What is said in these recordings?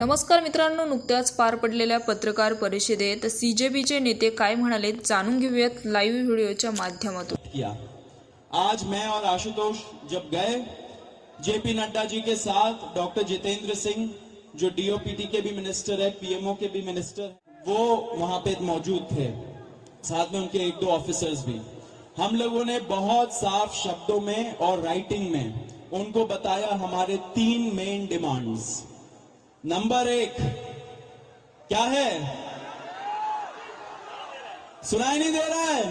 नमस्कार मित्रांनो, नुकत्याच पार पडलेल्या पत्रकार परिषदेत सीजेपीचे नेते काय म्हणाले जाणून घेऊयात लाईव्ह व्हिडिओच्या माध्यमातून। किया आज मैं और आशुतोष जब गए जेपी नड्डा जी के साथ, डॉक्टर जितेंद्र सिंह जो डीओपीटी के भी मिनिस्टर है, पीएमओ के भी मिनिस्टर, वो वहां पे मौजूद थे, साथ में उनके एक दो ऑफिसर्स भी। हम लोगों ने बहुत साफ शब्दों में और राइटिंग में उनको बताया हमारे 3 मेन डिमांड्स। नंबर 1 क्या है? सुनाई नहीं दे रहा है?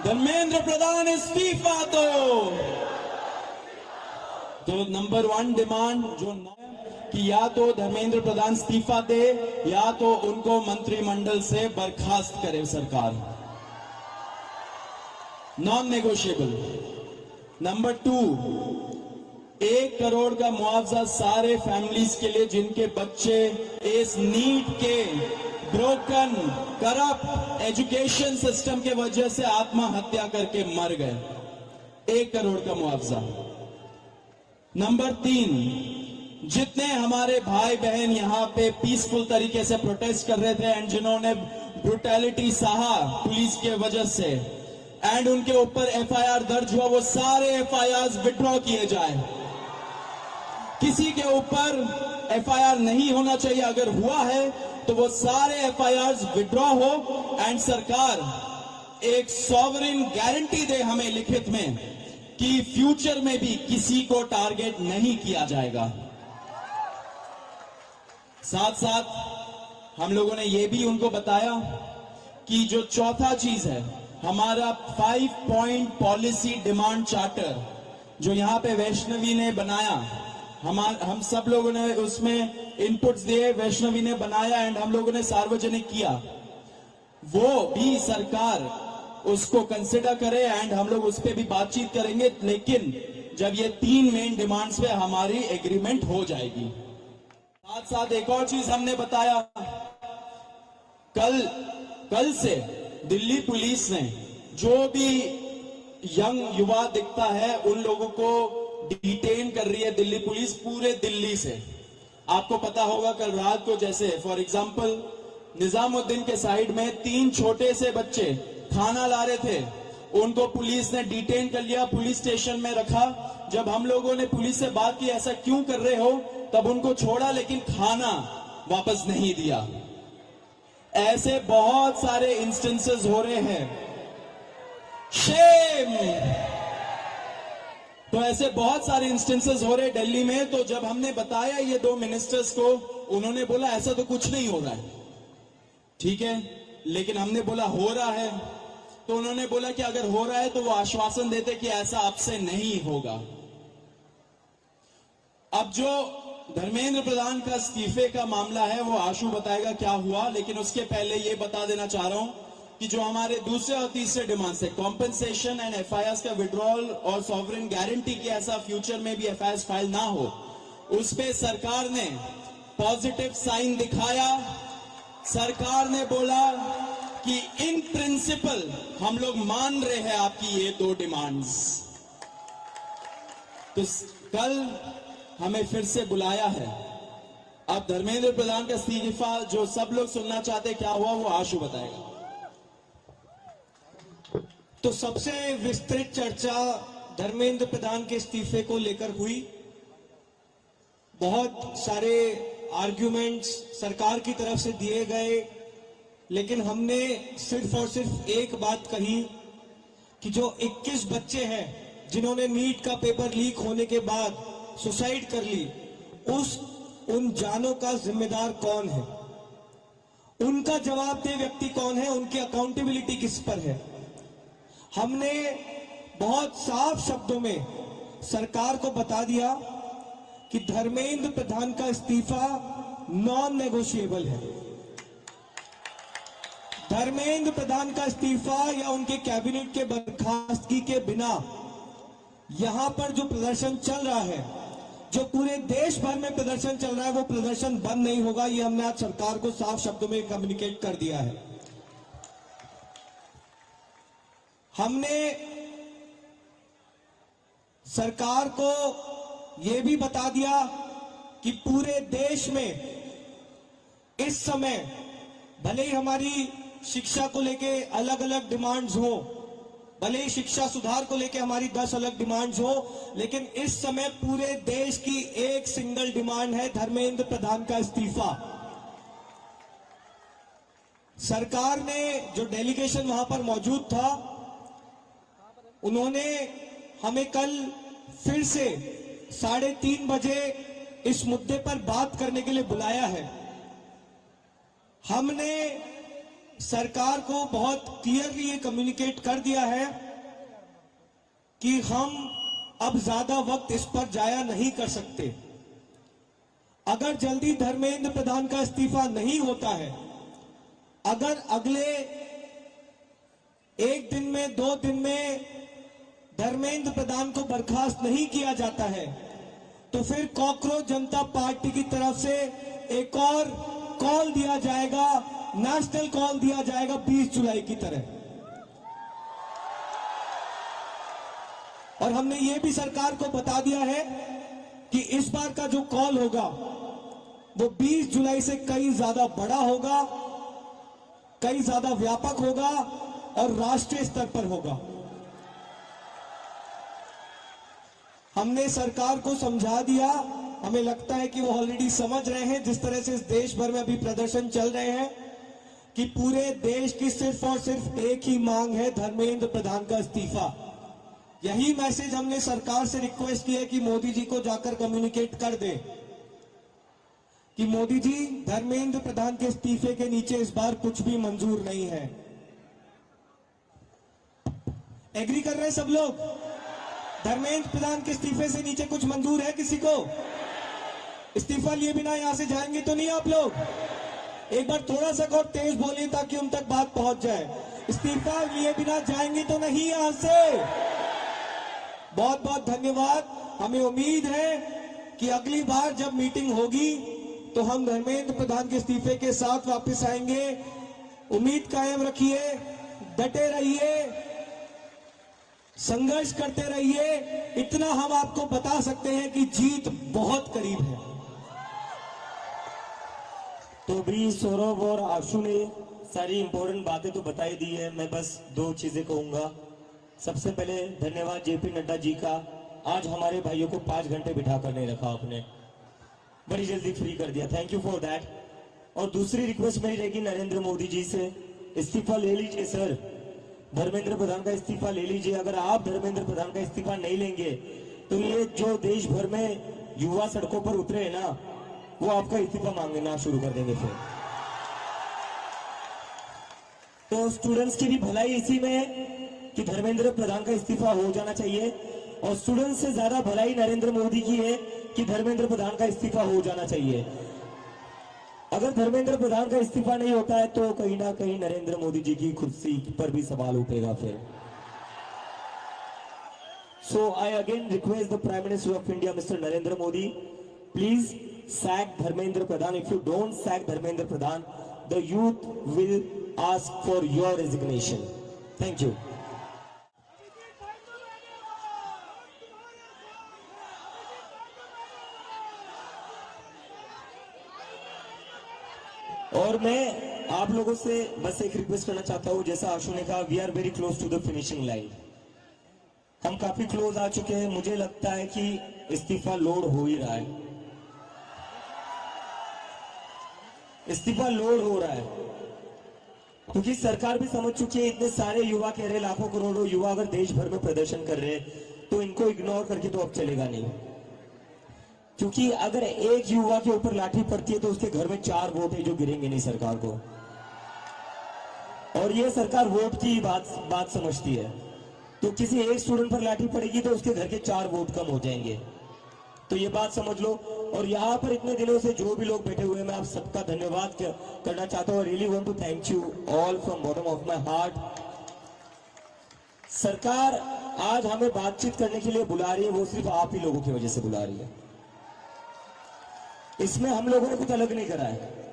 धर्मेंद्र प्रधान इस्तीफा तो नंबर 1 डिमांड जो कि या तो धर्मेंद्र प्रधान इस्तीफा दे या तो उनको मंत्रिमंडल से बर्खास्त करे सरकार, नॉन नेगोशिएबल। नंबर 2 1 करोड़ का मुआवजा सारे फैमिलीज के लिए जिनके बच्चे इस नीट के ब्रोकन करप्ट एजुकेशन सिस्टम के वजह से आत्महत्या करके मर गए, 1 करोड़ का मुआवजा। नंबर 3 जितने हमारे भाई बहन यहां पे पीसफुल तरीके से प्रोटेस्ट कर रहे थे एंड जिन्होंने ब्रुटैलिटी सहा पुलिस के वजह से एंड उनके ऊपर एफआईआर दर्ज हुआ, वो सारे एफआईआर विड्रॉ किए जाए। किसी के ऊपर एफआईआर नहीं होना चाहिए, अगर हुआ है तो वो सारे एफआईआर विड्रॉ हो एंड सरकार एक सॉवरेन गारंटी दे हमें लिखित में कि फ्यूचर में भी किसी को टारगेट नहीं किया जाएगा। साथ साथ हम लोगों ने ये भी उनको बताया कि जो चौथा चीज है हमारा 5 पॉइंट पॉलिसी डिमांड चार्टर जो यहां पे वैष्णवी ने बनाया, हम सब लोगों ने उसमें इनपुट्स दिए, वैष्णवी ने बनाया एंड हम लोगों ने सार्वजनिक किया, वो भी सरकार उसको कंसिडर करे एंड हम लोग उस पर भी बातचीत करेंगे, लेकिन जब ये 3 मेन डिमांड्स पे हमारी एग्रीमेंट हो जाएगी। साथ साथ एक और चीज हमने बताया, कल से दिल्ली पुलिस ने जो भी यंग युवा दिखता है उन लोगों को डिटेन कर रही है दिल्ली पुलिस पूरे दिल्ली से। आपको पता होगा कल रात को जैसे फॉर एग्जांपल निजामुद्दीन के साइड में 3 छोटे से बच्चे खाना ला रहे थे, उनको पुलिस ने डिटेन कर लिया, पुलिस स्टेशन में रखा। जब हम लोगों ने पुलिस से बात की ऐसा क्यों कर रहे हो, तब उनको छोड़ा लेकिन खाना वापस नहीं दिया। ऐसे बहुत सारे इंस्टेंसेस हो रहे हैं, शेम। तो ऐसे बहुत सारे इंस्टेंसेस हो रहे दिल्ली में। तो जब हमने बताया ये 2 मिनिस्टर्स को, उन्होंने बोला ऐसा तो कुछ नहीं हो रहा है, ठीक है, लेकिन हमने बोला हो रहा है, तो उन्होंने बोला कि अगर हो रहा है तो वो आश्वासन देते कि ऐसा अब से नहीं होगा। अब जो धर्मेंद्र प्रधान का इस्तीफे का मामला है वो आशु बताएगा क्या हुआ, लेकिन उसके पहले ये बता देना चाह रहा हूं कि जो हमारे दूसरे और तीसरे डिमांड्स है, कॉम्पेंसेशन एंड एफआईआर का विड्रॉल और सॉवरेन गारंटी की ऐसा फ्यूचर में भी एफआईआर फाइल ना हो, उस पे सरकार ने पॉजिटिव साइन दिखाया। सरकार ने बोला कि इन प्रिंसिपल हम लोग मान रहे हैं आपकी ये 2 डिमांड्स। तो कल हमें फिर से बुलाया है। अब धर्मेंद्र प्रधान का इस्तीफा जो सब लोग सुनना चाहते क्या हुआ वो आशु बताएगा। तो सबसे विस्तृत चर्चा धर्मेंद्र प्रधान के इस्तीफे को लेकर हुई। बहुत सारे आर्ग्यूमेंट्स सरकार की तरफ से दिए गए, लेकिन हमने सिर्फ और सिर्फ एक बात कही कि जो 21 बच्चे हैं जिन्होंने नीट का पेपर लीक होने के बाद सुसाइड कर ली, उन जानों का जिम्मेदार कौन है, उनका जवाबदेह व्यक्ति कौन है, उनकी अकाउंटेबिलिटी किस पर है। हमने बहुत साफ शब्दों में सरकार को बता दिया कि धर्मेंद्र प्रधान का इस्तीफा नॉन नेगोशिएबल है। धर्मेंद्र प्रधान का इस्तीफा या उनके कैबिनेट के बर्खास्तगी के बिना यहां पर जो प्रदर्शन चल रहा है, जो पूरे देश भर में प्रदर्शन चल रहा है, वो प्रदर्शन बंद नहीं होगा। ये हमने आज सरकार को साफ शब्दों में कम्युनिकेट कर दिया है। हमने सरकार को यह भी बता दिया कि पूरे देश में इस समय भले ही हमारी शिक्षा को लेके अलग अलग डिमांड्स हो, भले ही शिक्षा सुधार को लेके हमारी 10 अलग डिमांड्स हो, लेकिन इस समय पूरे देश की एक सिंगल डिमांड है, धर्मेंद्र प्रधान का इस्तीफा। सरकार ने जो डेलीगेशन वहां पर मौजूद था, उन्होंने हमें कल फिर से 3:30 बजे इस मुद्दे पर बात करने के लिए बुलाया है। हमने सरकार को बहुत क्लियरली ये कम्युनिकेट कर दिया है कि हम अब ज्यादा वक्त इस पर जाया नहीं कर सकते। अगर जल्दी धर्मेंद्र प्रधान का इस्तीफा नहीं होता है, अगर अगले 1 दिन में 2 दिन में धर्मेंद्र प्रधान को बर्खास्त नहीं किया जाता है, तो फिर कॉकरोच जनता पार्टी की तरफ से एक और कॉल दिया जाएगा, नेशनल कॉल दिया जाएगा 20 जुलाई की तरह। और हमने ये भी सरकार को बता दिया है कि इस बार का जो कॉल होगा वो 20 जुलाई से कई ज्यादा बड़ा होगा, कई ज्यादा व्यापक होगा और राष्ट्रीय स्तर पर होगा। हमने सरकार को समझा दिया, हमें लगता है कि वो ऑलरेडी समझ रहे हैं, जिस तरह से इस देश भर में अभी प्रदर्शन चल रहे हैं, कि पूरे देश की सिर्फ और सिर्फ एक ही मांग है, धर्मेंद्र प्रधान का इस्तीफा। यही मैसेज हमने सरकार से रिक्वेस्ट की है कि मोदी जी को जाकर कम्युनिकेट कर दे कि मोदी जी, धर्मेंद्र प्रधान के इस्तीफे के नीचे इस बार कुछ भी मंजूर नहीं है। एग्री कर रहे हैं सब लोग? धर्मेंद्र प्रधान के इस्तीफे से नीचे कुछ मंजूर है किसी को? इस्तीफा लिए बिना यहां से जाएंगे तो नहीं आप लोग? एक बार थोड़ा सा और तेज बोलिए ताकि उन तक बात पहुंच जाए। इस्तीफा लिए बिना जाएंगे तो नहीं यहां से? बहुत बहुत धन्यवाद। हमें उम्मीद है कि अगली बार जब मीटिंग होगी तो हम धर्मेंद्र प्रधान के इस्तीफे के साथ वापस आएंगे। उम्मीद कायम रखिए, डटे रहिए, संघर्ष करते रहिए। इतना हम आपको बता सकते हैं कि जीत बहुत करीब है। तो भी सौरभ और आशु ने सारी इंपॉर्टेंट बातें तो बताई दी है। मैं बस 2 चीजें कहूंगा। सबसे पहले धन्यवाद जेपी नड्डा जी का, आज हमारे भाइयों को 5 घंटे बिठा कर नहीं रखा आपने, बड़ी जल्दी फ्री कर दिया, थैंक यू फॉर दैट। और दूसरी रिक्वेस्ट मेरी रहेगी नरेंद्र मोदी जी से, इस्तीफा ले लीजिए सर, धर्मेंद्र प्रधान का इस्तीफा ले लीजिए। अगर आप धर्मेंद्र प्रधान का इस्तीफा नहीं लेंगे तो ये जो देश भर में युवा सड़कों पर उतरे हैं ना, वो आपका इस्तीफा मांगना शुरू कर देंगे फिर। तो स्टूडेंट्स की भी भलाई इसी में है कि धर्मेंद्र प्रधान का इस्तीफा हो जाना चाहिए, और स्टूडेंट्स से ज्यादा भलाई नरेंद्र मोदी की है कि धर्मेंद्र प्रधान का इस्तीफा हो जाना चाहिए। अगर धर्मेंद्र प्रधान का इस्तीफा नहीं होता है तो कहीं ना कहीं नरेंद्र मोदी जी की कुर्सी पर भी सवाल उठेगा फिर। So I again request the prime minister of India mister Narendra Modi, please sack Dharmendra Pradhan. If you don't sack Dharmendra Pradhan, the youth will ask for your resignation. Thank you. और मैं आप लोगों से बस एक रिक्वेस्ट करना चाहता हूं, जैसा आशु ने कहा, we are very close to the finishing line. हम काफी क्लोज आ चुके हैं। मुझे लगता है कि इस्तीफा लोड हो ही रहा है, इस्तीफा लोड हो रहा है, क्योंकि सरकार भी समझ चुकी है। इतने सारे युवा कह रहे, लाखों करोड़ों युवा अगर देश भर में प्रदर्शन कर रहे हैं तो इनको इग्नोर करके तो अब चलेगा नहीं, क्योंकि अगर एक युवा के ऊपर लाठी पड़ती है तो उसके घर में 4 वोट है जो गिरेंगे नहीं सरकार को। और ये सरकार वोट की बात समझती है, तो किसी एक स्टूडेंट पर लाठी पड़ेगी तो उसके घर के 4 वोट कम हो जाएंगे। तो ये बात समझ लो। और यहाँ पर इतने दिनों से जो भी लोग बैठे हुए हैं, मैं आप सबका धन्यवाद करना चाहता हूँ। Really want to thank you all from bottom of my heart. सरकार आज हमें बातचीत करने के लिए बुला रही है, वो सिर्फ आप ही लोगों की वजह से बुला रही है। इसमें हम लोगों ने कुछ अलग नहीं करा है।